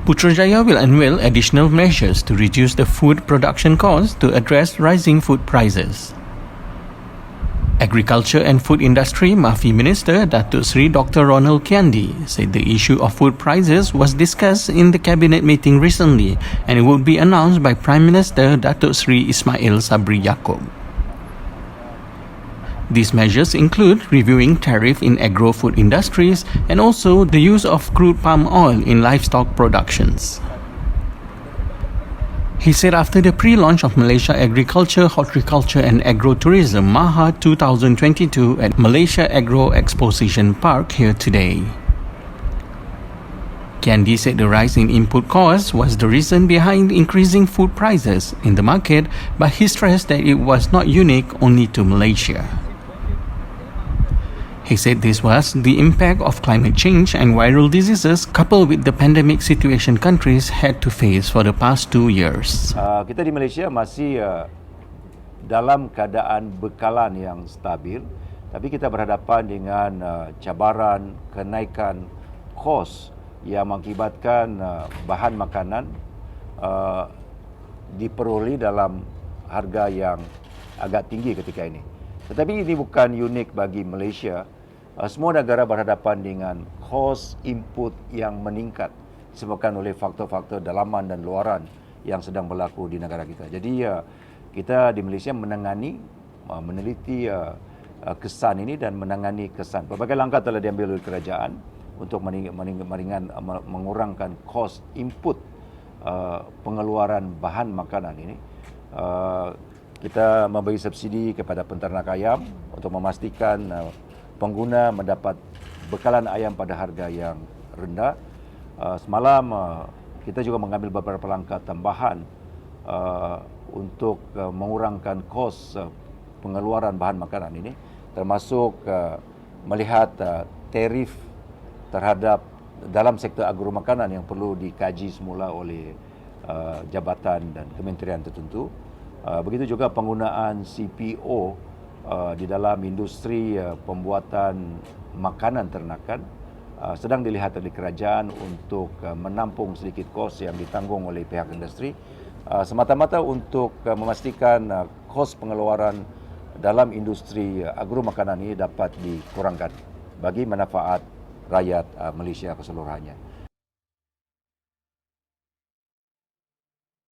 Putrajaya will unveil additional measures to reduce the food production costs to address rising food prices. Agriculture and Food Industry Mafi Minister Datuk Seri Dr. Ronald Kiandi said the issue of food prices was discussed in the cabinet meeting recently and it would be announced by Prime Minister Datuk Seri Ismail Sabri Yaakob. These measures include reviewing tariff in agro-food industries and also the use of crude palm oil in livestock productions. He said after the pre-launch of Malaysia Agriculture, Horticulture and Agro-Tourism MAHA 2022 at Malaysia Agro Exposition Park here today. Kiandi said the rise in input costs was the reason behind increasing food prices in the market, but he stressed that it was not unique only to Malaysia. He said this was the impact of climate change and viral diseases coupled with the pandemic situation countries had to face for the past 2 years. Kita di Malaysia masih dalam keadaan bekalan yang stabil, tapi kita berhadapan dengan cabaran kenaikan kos yang mengakibatkan bahan makanan diperoleh dalam harga yang agak tinggi ketika ini. Tetapi ini bukan unik bagi Malaysia. Semua negara berhadapan dengan kos input yang meningkat disebabkan oleh faktor-faktor dalaman dan luaran yang sedang berlaku di negara kita. Jadi kita di Malaysia meneliti kesan ini dan menangani kesan. Berbagai langkah telah diambil oleh kerajaan untuk mengurangkan kos input pengeluaran bahan makanan ini. Kita memberi subsidi kepada penternak ayam untuk memastikan pengguna mendapat bekalan ayam pada harga yang rendah. Semalam kita juga mengambil beberapa langkah tambahan untuk mengurangkan kos pengeluaran bahan makanan ini, termasuk melihat tarif terhadap dalam sektor agro makanan yang perlu dikaji semula oleh jabatan dan kementerian tertentu. Begitu juga penggunaan CPO di dalam industri pembuatan makanan ternakan sedang dilihat oleh kerajaan untuk menampung sedikit kos yang ditanggung oleh pihak industri semata-mata untuk memastikan kos pengeluaran dalam industri agro makanan ini dapat dikurangkan bagi manfaat rakyat Malaysia keseluruhannya.